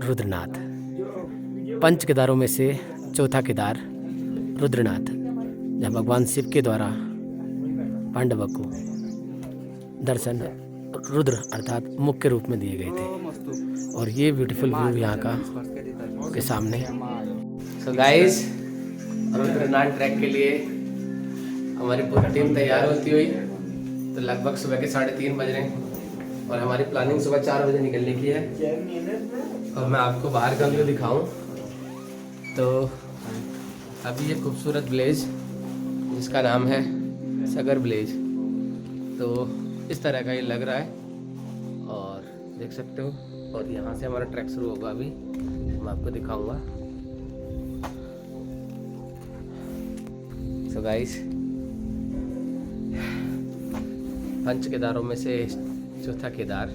रुद्रनाथ, पंच केदारों में से चौथा केदार रुद्रनाथ, जहाँ भगवान शिव के द्वारा पांडवों को दर्शन रुद्र अर्थात मुख के रूप में दिए गए थे। और ये ब्यूटीफुल व्यू यहाँ का के सामने। सो गाइस, रुद्रनाथ ट्रैक के लिए हमारी पूरी टीम तैयार होती हुई तो लगभग सुबह के 3:30 बज रहे हैं और हमारी प्लानिंग सुबह 4 बजे निकलने की है। और मैं आपको बाहर का व्यू दिखाऊं तो अभी ये खूबसूरत विलेज जिसका नाम है सगर विलेज, तो इस तरह का ये लग रहा है और देख सकते हो। और यहाँ से हमारा ट्रैक शुरू होगा, अभी मैं आपको दिखाऊंगा। सो गाइस, पंच केदारों में से चौथा केदार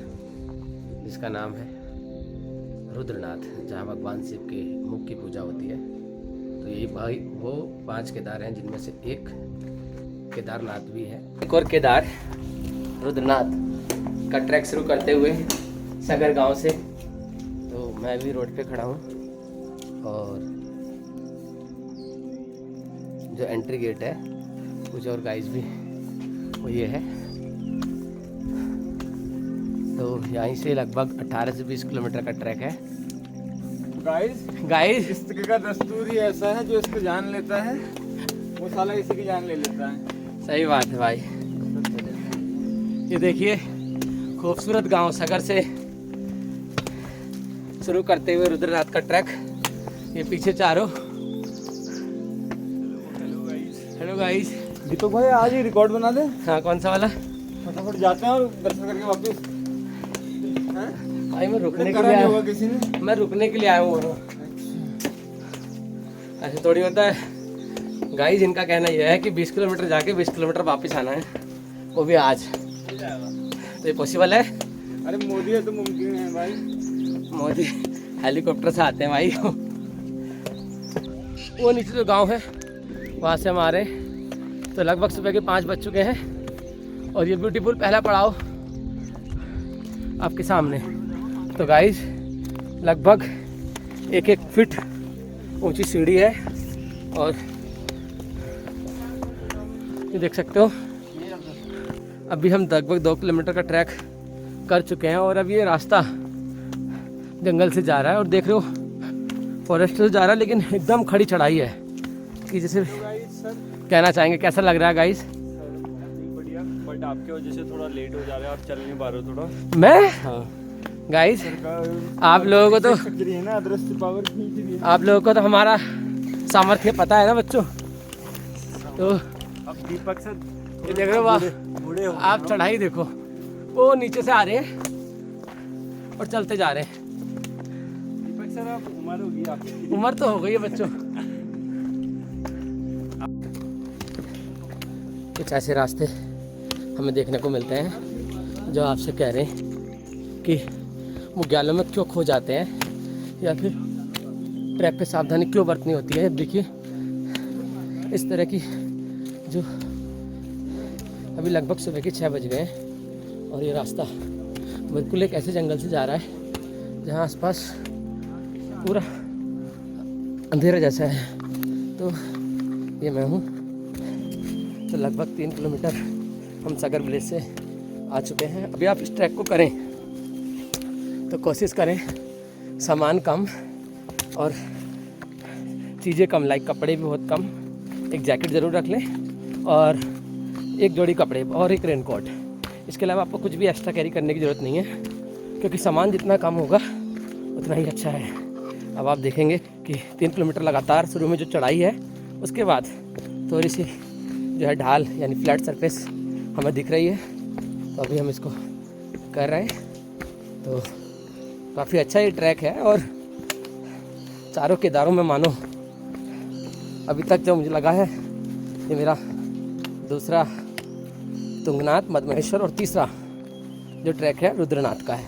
जिसका नाम है रुद्रनाथ, जहाँ भगवान शिव के मुख की पूजा होती है। तो यही भाई वो 5 केदार हैं जिनमें से एक केदारनाथ भी है। एक और केदार रुद्रनाथ का ट्रैक शुरू करते हुए सगर गांव से। तो मैं भी रोड पे खड़ा हूँ और जो एंट्री गेट है कुछ और गाइस भी वो ये है। तो यहीं से लगभग 18 से 20 किलोमीटर का ट्रैक है। गाइस इसका दस्तूर ही ऐसा है, जो इसको जान लेता है वो साला इसी की जान ले लेता है। सही बात है भाई। ये देखिए खूबसूरत गांव सगर से शुरू करते हुए रुद्रनाथ का ट्रैक। ये पीछे चारों। Hello guys. दीपक भाई आज ही रिकॉर्ड बना दे। हाँ, कौन सा वाला? फटाफट जाते हैं और दर्शन करके वापस। भाई मैं रुकने के लिए आया हूँ। किसी ने मैं रुकने के लिए आया हूँ। ऐसे थोड़ी होता है गाइस। इनका कहना यह है कि 20 किलोमीटर जाके 20 किलोमीटर वापस आना है, वो भी आज। तो ये पॉसिबल है? अरे मोदी है तो मुमकिन है भाई। मोदी हेलीकॉप्टर से आते हैं भाई। वो नीचे जो गांव है वहाँ से हम आ रहे हैं। तो लगभग सुबह के 5 बज चुके हैं और ये ब्यूटीफुल पहला पड़ाव आपके सामने। तो गाइस लगभग 1-1 फीट ऊंची सीढ़ी है और ये देख सकते हो। अभी हम लगभग 2 किलोमीटर का ट्रैक कर चुके हैं और अब ये रास्ता जंगल से जा रहा है और देख रहे हो फॉरेस्ट से जा रहा है, लेकिन एकदम खड़ी चढ़ाई है कि जैसे कहना चाहेंगे। कैसा लग रहा है गाइस? बढ़िया, बट आपके वजह से थोड़ा लेट हो जा रहा है, आप चल नहीं पा रहे हो थोड़ा। मैं? हाँ गाइस आप लोगों को तो तो हमारा सामर्थ्य पता है ना बच्चों। तो अब दीपक से ये देख रहे हो, वाह बूढ़े हो आप चढ़ाई देखो। वो नीचे से आ रहे हैं और चलते जा रहे हैं। दीपक सर आप उम्र होगी आपकी? उम्र तो हो गई है बच्चों। कुछ ऐसे रास्ते हमें देखने को मिलते हैं जो आपसे कह रहे हैं कि मुख्यालयों में क्यों खो जाते हैं या फिर ट्रैक पे सावधानी क्यों बरतनी होती है। देखिए इस तरह की जो अभी लगभग सुबह के 6 बज गए हैं और ये रास्ता बिल्कुल एक ऐसे जंगल से जा रहा है जहाँ आसपास पूरा अंधेरा जैसा है। तो ये मैं हूँ। तो लगभग 3 किलोमीटर हम सगर विलेज से आ चुके हैं। अभी आप इस ट्रैक को करें तो कोशिश करें सामान कम और चीज़ें कम, लाइक कपड़े भी बहुत कम। एक जैकेट ज़रूर रख लें और एक जोड़ी कपड़े और एक रेनकोट। इसके अलावा आपको कुछ भी एक्स्ट्रा कैरी करने की ज़रूरत नहीं है, क्योंकि सामान जितना कम होगा उतना ही अच्छा है। अब आप देखेंगे कि 3 किलोमीटर लगातार शुरू में जो चढ़ाई है, उसके बाद थोड़ी सी जो है ढाल यानी फ्लैट सरफेस हमें दिख रही है। तो अभी हम इसको कर रहे हैं। तो काफ़ी अच्छा ये ट्रैक है और चारों केदारों में मानो अभी तक जो मुझे लगा है ये मेरा दूसरा तुंगनाथ, मदमहेश्वर और तीसरा जो ट्रैक है रुद्रनाथ का है।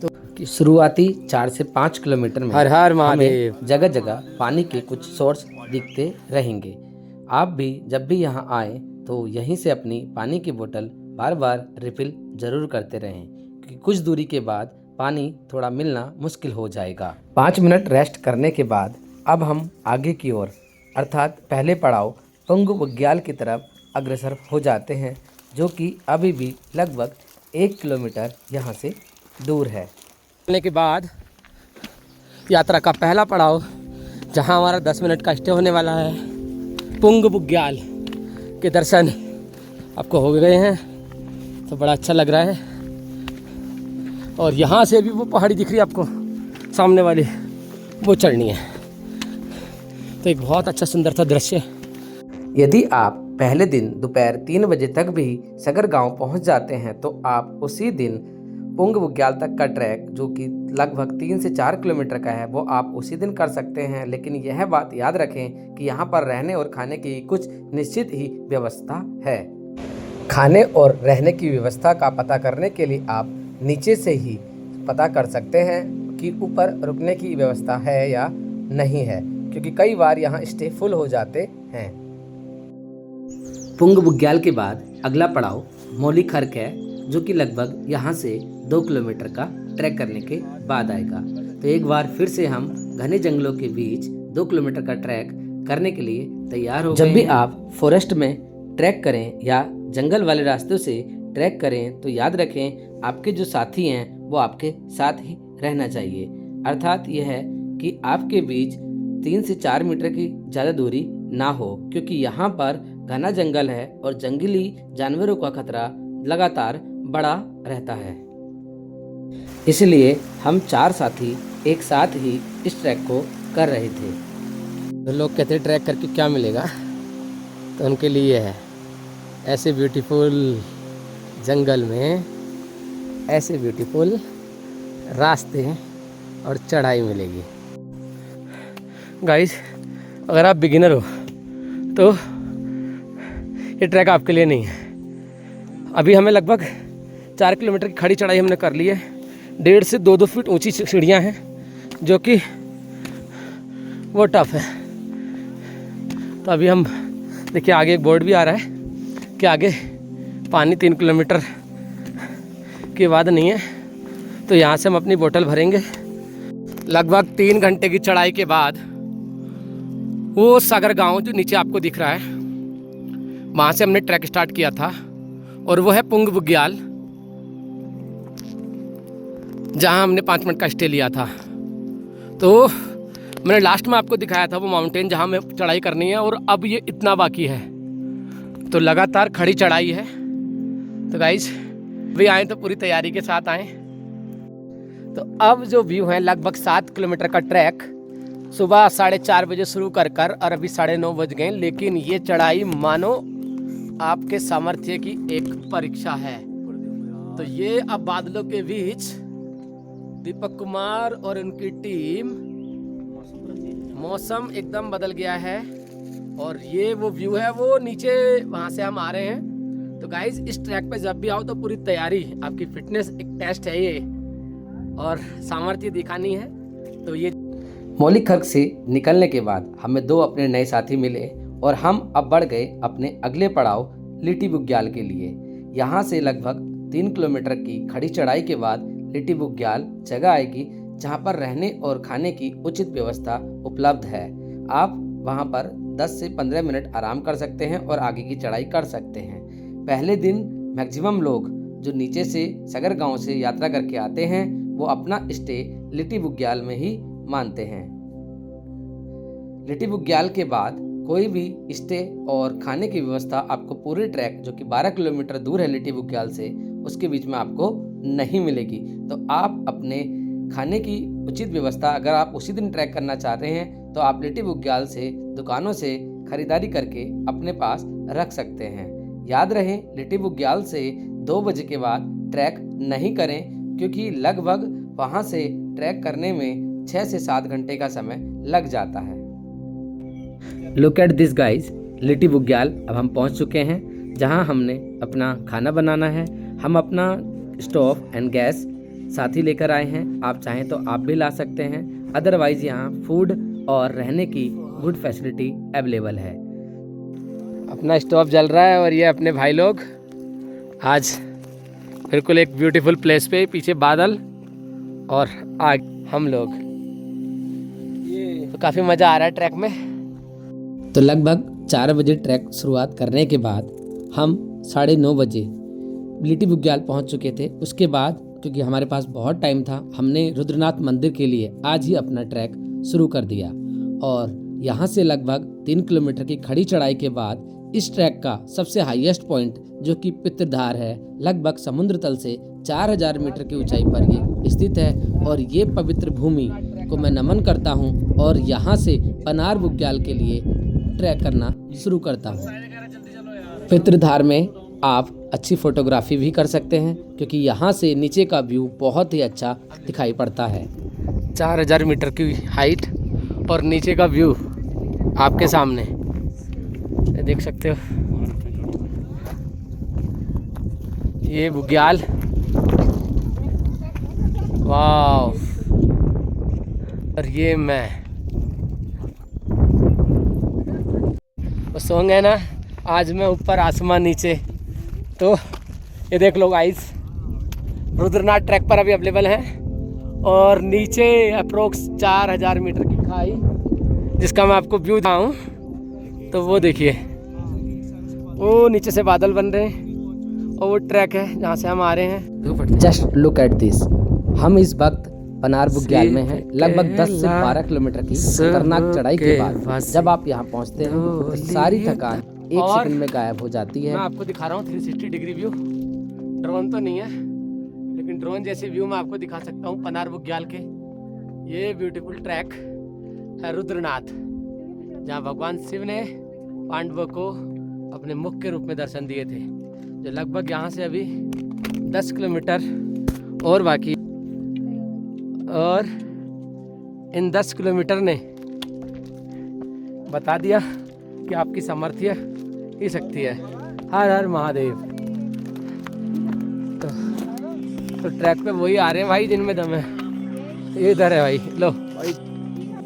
तो कि शुरुआती 4 से 5 किलोमीटर में हर हर महादेव। जगह जगह पानी के कुछ सोर्स दिखते रहेंगे। आप भी जब भी यहाँ आए तो यहीं से अपनी पानी की बोतल बार बार रिफिल ज़रूर करते रहें, क्योंकि कुछ दूरी के बाद पानी थोड़ा मिलना मुश्किल हो जाएगा। 5 मिनट रेस्ट करने के बाद अब हम आगे की ओर अर्थात पहले पड़ाव पुंग बुग्याल की तरफ अग्रसर हो जाते हैं, जो कि अभी भी लगभग 1 किलोमीटर यहाँ से दूर है। चलने के बाद यात्रा का पहला पड़ाव जहाँ हमारा 10 मिनट का स्टे होने वाला है, पुंग बुग्याल के दर्शन आपको हो गए हैं तो बड़ा अच्छा लग रहा है। और यहाँ से भी वो पहाड़ी दिख रही है आपको सामने वाली, वो चढ़नी है। तो एक बहुत अच्छा सुंदर सा दृश्य। यदि आप पहले दिन दोपहर 3 बजे तक भी सगर गांव पहुंच जाते हैं तो आप उसी दिन पुंग बुग्याल तक का ट्रैक, जो कि लगभग 3 से 4 किलोमीटर का है, वो आप उसी दिन कर सकते हैं। लेकिन यह बात याद रखें कि यहाँ पर रहने और खाने की कुछ निश्चित ही व्यवस्था है। खाने और रहने की व्यवस्था का पता करने के लिए आप नीचे से ही पता कर सकते हैं कि ऊपर रुकने की व्यवस्था है या नहीं है, क्योंकि कई बार यहाँ स्टे फुल हो जाते हैं। पुंग बुग्याल के बाद अगला पड़ाव मौली खर्क है, जो कि लगभग यहाँ से 2 किलोमीटर का ट्रैक करने के बाद आएगा। तो एक बार फिर से हम घने जंगलों के बीच 2 किलोमीटर का ट्रैक करने के लिए तैयार हो गए। जब भी आप फॉरेस्ट में ट्रैक करें या जंगल वाले रास्तों से ट्रैक करें तो याद रखें आपके जो साथी हैं वो आपके साथ ही रहना चाहिए। अर्थात यह है कि आपके बीच 3 से 4 मीटर की ज़्यादा दूरी ना हो, क्योंकि यहाँ पर घना जंगल है और जंगली जानवरों का खतरा लगातार बढ़ा रहता है। इसलिए हम 4 साथी एक साथ ही इस ट्रैक को कर रहे थे। तो लोग कहते हैं ट्रैक करके क्या मिलेगा, तो उनके लिए है ऐसे ब्यूटीफुल जंगल में ऐसे ब्यूटीफुल रास्ते और चढ़ाई मिलेगी। गाइस, अगर आप बिगिनर हो तो ये ट्रैक आपके लिए नहीं है। अभी हमें लगभग 4 किलोमीटर की खड़ी चढ़ाई हमने कर ली है। 1.5 से 2 फीट ऊंची सीढ़ियाँ हैं, जो कि वो टफ है। तो अभी हम देखिए आगे एक बोर्ड भी आ रहा है कि आगे पानी 3 किलोमीटर के बाद नहीं है, तो यहाँ से हम अपनी बोतल भरेंगे। लगभग 3 घंटे की चढ़ाई के बाद वो सागर गांव जो नीचे आपको दिख रहा है, वहाँ से हमने ट्रैक स्टार्ट किया था, और वो है पुंग बुग्याल, जहाँ हमने 5 मिनट का स्टे लिया था। तो मैंने लास्ट में आपको दिखाया था वो माउंटेन जहाँ हमें चढ़ाई करनी है, और अब ये इतना बाकी है। तो लगातार खड़ी चढ़ाई है। तो गाइज भी आए तो पूरी तैयारी के साथ आए। तो अब जो व्यू है, लगभग 7 किलोमीटर का ट्रैक सुबह 4:30 बजे शुरू कर और अभी 9:30 बज गए। लेकिन ये चढ़ाई मानो आपके सामर्थ्य की एक परीक्षा है। तो ये अब बादलों के बीच दीपक कुमार और उनकी टीम, मौसम एकदम बदल गया है, और ये वो व्यू है वो नीचे वहाँ से हम आ रहे हैं। तो गाइज, इस ट्रैक पे जब भी आओ तो पूरी तैयारी, आपकी फिटनेस एक टेस्ट है ये, और सामर्थ्य दिखानी है। तो ये मौली खर्क से निकलने के बाद हमें 2 अपने नए साथी मिले और हम अब बढ़ गए अपने अगले पड़ाव लिटी बुग्याल के लिए। यहाँ से लगभग 3 किलोमीटर की खड़ी चढ़ाई के बाद लिटी बुग्याल जगह आएगी जहाँ पर रहने और खाने की उचित व्यवस्था उपलब्ध है। आप वहाँ पर 10 से 15 मिनट आराम कर सकते हैं और आगे की चढ़ाई कर सकते हैं। पहले दिन मैक्सिमम लोग जो नीचे से सगर गांव से यात्रा करके आते हैं वो अपना स्टे लिटी बुग्याल में ही मानते हैं। लिटी बुग्याल के बाद कोई भी स्टे और खाने की व्यवस्था आपको पूरे ट्रैक, जो कि 12 किलोमीटर दूर है लिटी बुग्याल से, उसके बीच में आपको नहीं मिलेगी। तो आप अपने खाने की उचित व्यवस्था, अगर आप उसी दिन ट्रैक करना चाहते हैं तो आप लिटी बुग्याल से दुकानों से खरीदारी करके अपने पास रख सकते हैं। याद रहे, लिटी बुग्याल से 2 बजे के बाद ट्रैक नहीं करें, क्योंकि लगभग वहाँ से ट्रैक करने में 6 से 7 घंटे का समय लग जाता है। लुक एट दिस गाइज, लिटी बुग्याल अब हम पहुँच चुके हैं, जहाँ हमने अपना खाना बनाना है। हम अपना स्टोव एंड गैस साथ ही लेकर आए हैं। आप चाहें तो आप भी ला सकते हैं। अदरवाइज़ यहाँ फूड और रहने की गुड फैसिलिटी अवेलेबल है। अपना स्टोव जल रहा है और ये अपने भाई लोग आज बिल्कुल एक ब्यूटीफुल प्लेस पे, पीछे बादल और आगे हम लोग। ये तो काफ़ी मज़ा आ रहा है ट्रैक में। तो लगभग 4 बजे ट्रैक शुरुआत करने के बाद हम 9:30 बजे लिटी बुग्याल पहुंच चुके थे। उसके बाद क्योंकि हमारे पास बहुत टाइम था, हमने रुद्रनाथ मंदिर के लिए आज ही अपना ट्रैक शुरू कर दिया। और यहाँ से लगभग 3 किलोमीटर की खड़ी चढ़ाई के बाद इस ट्रैक का सबसे हाईएस्ट पॉइंट जो कि पितृधार है, लगभग समुद्र तल से 4000 मीटर की ऊंचाई पर ये स्थित है। और ये पवित्र भूमि को मैं नमन करता हूँ और यहाँ से पनार बुग्याल के लिए ट्रैक करना शुरू करता हूँ। पितृधार में आप अच्छी फोटोग्राफी भी कर सकते हैं क्योंकि यहाँ से नीचे का व्यू बहुत ही अच्छा दिखाई पड़ता है। 4000 मीटर की हाइट और नीचे का व्यू आपके सामने देख सकते हो। ये बुग्याल, वाव। और ये मैं, वो सॉन्ग है ना, आज मैं ऊपर आसमान नीचे। तो ये देख लो गाइस, रुद्रनाथ ट्रैक पर अभी अवेलेबल है और नीचे अप्रोक्स 4000 मीटर की खाई जिसका मैं आपको व्यू दिखाऊं। तो वो देखिए, वो नीचे से बादल बन रहे हैं और वो ट्रैक है जहाँ से हम आ रहे हैं। Just look at this. हम इस वक्त पनार बुग्याल में हैं। लगभग 10 से 12 किलोमीटर की खतरनाक चढ़ाई के बाद जब आप यहाँ पहुँचते हैं तो सारी थकान 1 सेकंड में गायब हो जाती है। मैं आपको दिखा रहा हूँ 360 डिग्री व्यू। ड्रोन तो नहीं है लेकिन ड्रोन जैसे व्यू मैं आपको दिखा सकता हूँ पनार बुग्याल के। ये ब्यूटीफुल ट्रैक है रुद्रनाथ, जहाँ भगवान शिव ने पांडवों को अपने मुख के रूप में दर्शन दिए थे। जो लगभग यहाँ से अभी 10 किलोमीटर और बाकी, और इन 10 किलोमीटर ने बता दिया कि आपकी सामर्थ्य ही शक्ति है। हर हर महादेव। तो ट्रैक पे वही आ रहे हैं भाई जिनमें दम है। ये इधर है भाई, लो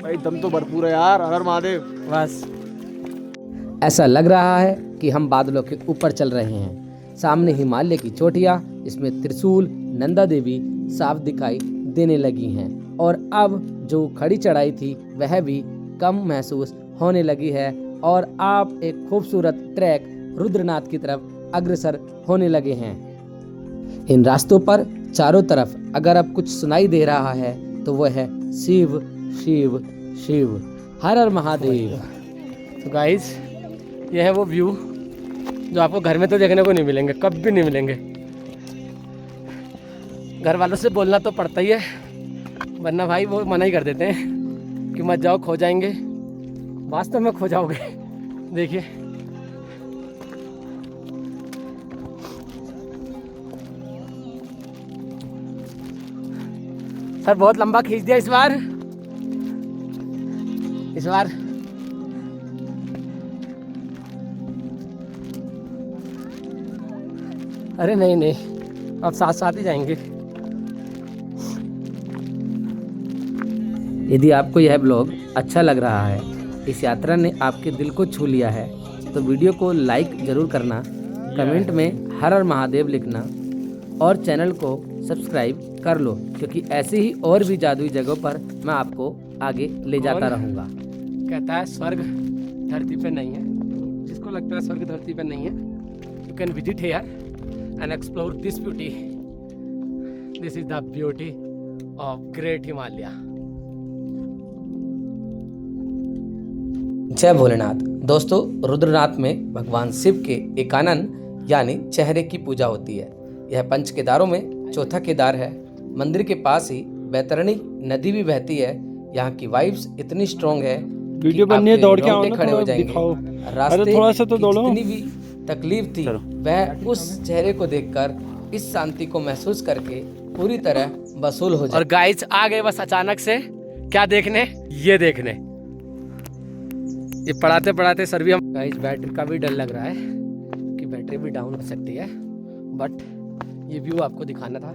भाई दम तो भरपूर है यार। हर हर महादेव। बस ऐसा लग रहा है कि हम बादलों के ऊपर चल रहे हैं। सामने हिमालय की चोटियाँ, इसमें त्रिशूल, नंदा देवी साफ दिखाई देने लगी हैं और अब जो खड़ी चढ़ाई थी वह भी कम महसूस होने लगी है और आप एक खूबसूरत ट्रैक रुद्रनाथ की तरफ अग्रसर होने लगे हैं। इन रास्तों पर चारों तरफ अगर अब कुछ सुनाई दे रहा है तो वह है शिव शिव शिव, हर हर महादेव। तो गाइस, ये है वो व्यू जो आपको घर में तो देखने को नहीं मिलेंगे, कभी नहीं मिलेंगे। घर वालों से बोलना तो पड़ता ही है, वरना भाई वो मना ही कर देते हैं कि मत जाओ, खो जाएंगे। वास्तव में खो जाओगे। देखिए सर, बहुत लंबा खींच दिया इस बार। अरे नहीं, अब साथ साथ ही जाएंगे। यदि आपको यह ब्लॉग अच्छा लग रहा है, इस यात्रा ने आपके दिल को छू लिया है, तो वीडियो को लाइक ज़रूर करना, कमेंट में हर हर महादेव लिखना और चैनल को सब्सक्राइब कर लो क्योंकि ऐसी ही और भी जादुई जगहों पर मैं आपको आगे ले जाता रहूँगा। कहता है स्वर्ग धरती पे नहीं है। जिसको लगता है स्वर्ग धरती पे नहीं है, you can visit here and explore this beauty. This is the beauty of great Himalaya. जय भोलेनाथ। दोस्तों, रुद्रनाथ में भगवान शिव के एकानन यानी चेहरे की पूजा होती है। यह पंच केदारों में चौथा केदार है। मंदिर के पास ही बैतरणी नदी भी बहती है। यहाँ की वाइब्स इतनी स्ट्रॉन्ग है, वीडियो बननी है, दौड़ के आओ ना, खड़े हो थोड़ा जाएंगे। दिखाओ। रास्ते थोड़ा सा तो दौड़ो। जितनी भी तकलीफ थी वह उस चेहरे को देखकर, इस शांति को महसूस करके पूरी तरह वसूल हो जाए। और गाइस आ गए बस अचानक से, क्या देखने, ये देखने। ये पढ़ाते पढ़ाते सर भी हम, गाइस बैटरी का भी डर लग रहा है कि बैटरी भी डाउन हो सकती है, बट ये व्यू आपको दिखाना था।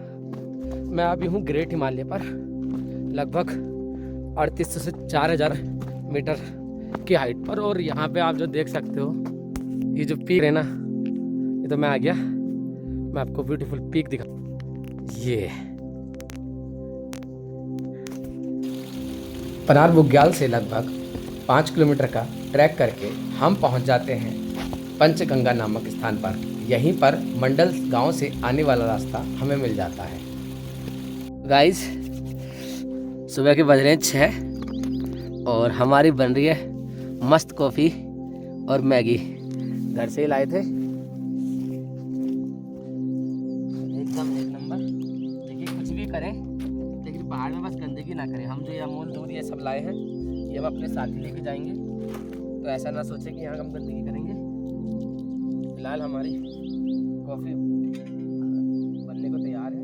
मैं अभी हूँ ग्रेट हिमालय पर, लगभग 3800 से 4000 मीटर की हाइट पर। और यहाँ पे आप जो देख सकते हो, ये जो पीक है ना, ये तो मैं आ गया। मैं आपको ब्यूटीफुल पीक दिखा, ये पनार बुग्याल से लगभग 5 किलोमीटर का ट्रैक करके हम पहुंच जाते हैं पंचगंगा नामक स्थान पर। यहीं पर मंडल गांव से आने वाला रास्ता हमें मिल जाता है। गाइस सुबह के बज रहे हैं 6 और हमारी बन रही है मस्त कॉफ़ी और मैगी। घर से ही लाए थे, एकदम एक नंबर। देखिए कुछ भी करें लेकिन पहाड़ में बस गंदगी ना करें। हम जो ये अमूल दूध ये सब लाए हैं ये हम अपने साथ ही लेके जाएंगे, तो ऐसा ना सोचें कि यहाँ हम गंदगी करेंगे। फिलहाल हमारी कॉफ़ी बनने को तैयार है।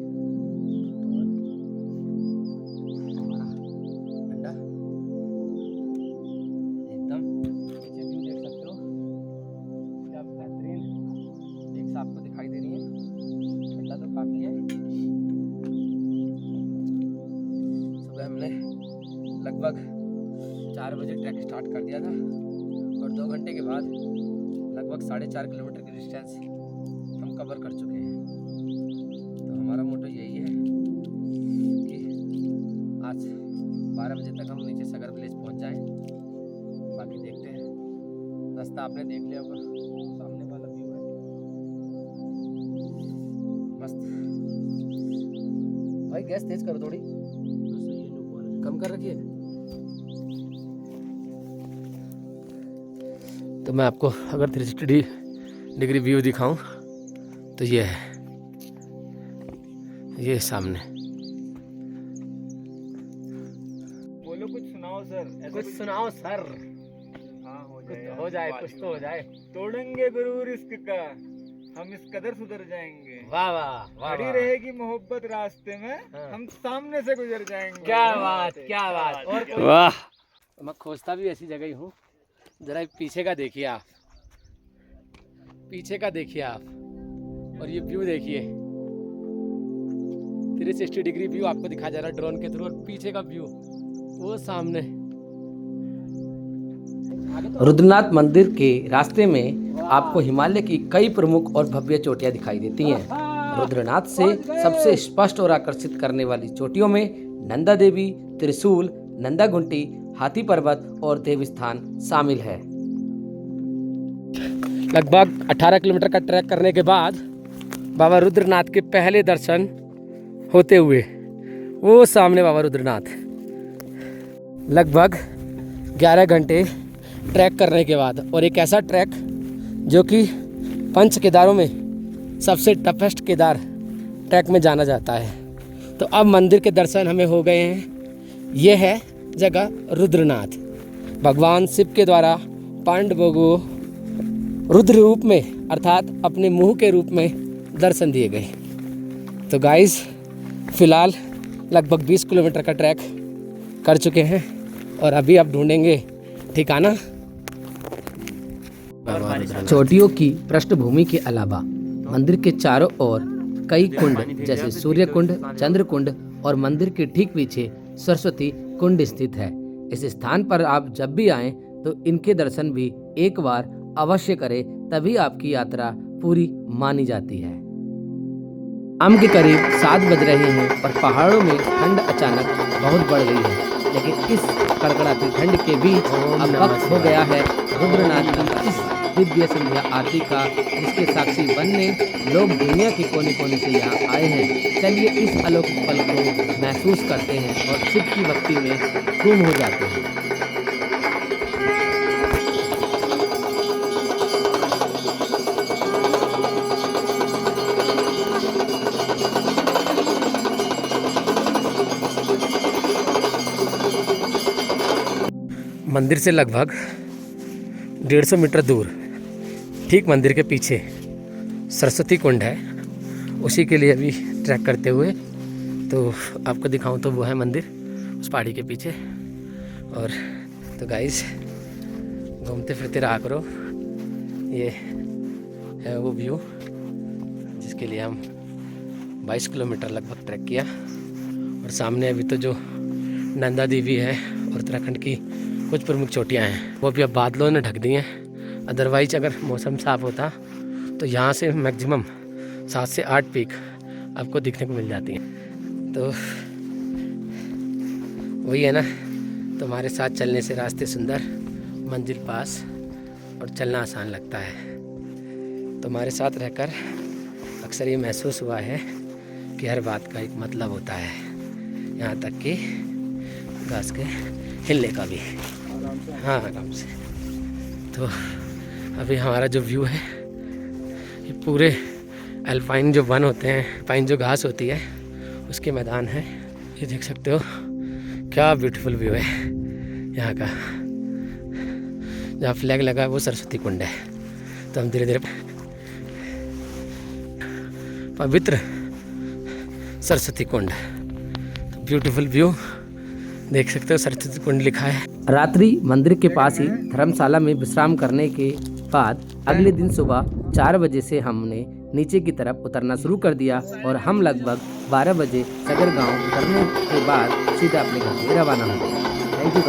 हमारा ठंडा एकदम पीछे व्यू देख सकते हो, क्या बेहतरीन एक साफ को दिखाई दे रही है। ठंडा तो काफ़ी है। सुबह हमने लगभग 4 बजे ट्रैक स्टार्ट कर दिया था और 2 घंटे के बाद लगभग 4.5 किलोमीटर की डिस्टेंस हम कवर कर चुके हैं। तो हमारा मोटो यही है कि आज 12 बजे तक हम नीचे सगर विलेज पहुंच जाएं। बाकी देखते हैं, रास्ता आपने देख लिया होगा, सामने वाला व्यू है मस्त। भाई गैस तेज करो थोड़ी, कम कर रखिए। तो मैं आपको अगर 360 डिग्री व्यू दिखाऊं तो ये है, ये सामने। बोलो कुछ सुनाओ सर, ऐसा कुछ सुनाओ सर। हाँ हो कुछ जाए, हो जाए, कुछ तो हो जाए। तोड़ेंगे गुरूर इश्क का, हम इस कदर सुधर जाएंगे। वाह वाह वाह खड़ी वाह। रहेगी मोहब्बत रास्ते में, हाँ। हम सामने से गुजर जाएंगे। क्या बात, क्या बात। और कोई? वाह। मैं खोजता भी ऐसी जगह ही हूँ। जरा पीछे का देखिए आप, पीछे का देखिए आप, और ये व्यू देखिए। 360 डिग्री व्यू आपको दिखाया जा रहा है ड्रोन के थ्रू, और पीछे का व्यू वो सामने। रुद्रनाथ मंदिर के रास्ते में आपको हिमालय की कई प्रमुख और भव्य चोटियां दिखाई देती हैं। रुद्रनाथ से सबसे स्पष्ट और आकर्षित करने वाली चोटियों में नंदा देवी, त्रिशूल, नंदा घुंटी, हाथी पर्वत और देवस्थान शामिल है। लगभग 18 किलोमीटर का ट्रैक करने के बाद बाबा रुद्रनाथ के पहले दर्शन होते हुए वो सामने बाबा रुद्रनाथ। लगभग 11 घंटे ट्रैक करने के बाद, और एक ऐसा ट्रैक जो कि पंच केदारों में सबसे टफेस्ट केदार ट्रैक में जाना जाता है। तो अब मंदिर के दर्शन हमें हो गए हैं। ये है जगह रुद्रनाथ। भगवान शिव के द्वारा पांडवों को रुद्र रूप में अर्थात अपने मुंह के रूप में दर्शन दिए गए। तो गाइस फिलहाल लगभग 20 किलोमीटर का ट्रैक कर चुके हैं और अभी आप ढूंढेंगे ठिकाना। चोटियों की पृष्ठभूमि के अलावा मंदिर के चारों ओर कई कुंड जैसे सूर्य कुंड, चंद्र कुंड और मंदिर के ठीक पीछे सरस्वती कुंड स्थित है। इस स्थान पर आप जब भी आएं तो इनके दर्शन भी एक बार अवश्य करें, तभी आपकी यात्रा पूरी मानी जाती है। शाम के करीब 7 बज रहे हैं और पहाड़ों में ठंड अचानक बहुत बढ़ गई है, लेकिन इस कड़कड़ाती ठंड के बीच अब वक्त हो गया है रुद्रनाथ की इस दिव्य संध्या आरती का, जिसके साक्षी बनने लोग दुनिया के कोने कोने से यहाँ आए हैं। चलिए इस अलौकिक पल को महसूस करते हैं और शिव की भक्ति में गुम हो जाते हैं। मंदिर से लगभग 150 मीटर दूर ठीक मंदिर के पीछे सरस्वती कुंड है, उसी के लिए अभी ट्रैक करते हुए तो आपको दिखाऊं तो वो है मंदिर उस पहाड़ी के पीछे। और तो गाइस घूमते फिरते रहा करो, ये है वो व्यू जिसके लिए हम 22 किलोमीटर लगभग ट्रैक किया। और सामने अभी तो जो नंदा देवी है और उत्तराखंड की कुछ प्रमुख चोटियाँ हैं वो भी अब बादलों ने ढक दी हैं। अदरवाइज अगर मौसम साफ़ होता तो यहाँ से मैक्सिमम 7 से 8 पीक आपको दिखने को मिल जाती हैं। तो वही है ना, तुम्हारे साथ चलने से रास्ते सुंदर, मंजिल पास और चलना आसान लगता है। तुम्हारे साथ रहकर अक्सर ये महसूस हुआ है कि हर बात का एक मतलब होता है, यहाँ तक कि घास के हिलने का भी। हाँ, आराम से। तो अभी हमारा जो व्यू है, ये पूरे अल्पाइन जो वन होते हैं, पाइन जो घास होती है, उसके मैदान है। ये देख सकते हो क्या ब्यूटीफुल व्यू है यहाँ का। जहाँ फ्लैग लगा है वो सरस्वती कुंड है। तो हम धीरे धीरे पवित्र सरस्वती कुंड, तो ब्यूटीफुल व्यू देख सकते हो, सरस्वती कुंड लिखा है। रात्रि मंदिर के पास ही धर्मशाला में विश्राम करने के बाद अगले दिन सुबह 4 बजे से हमने नीचे की तरफ उतरना शुरू कर दिया और हम लगभग 12 बजे सगर गांव उतरने के बाद सीधा अपने घर में रवाना हो गए। Thank you.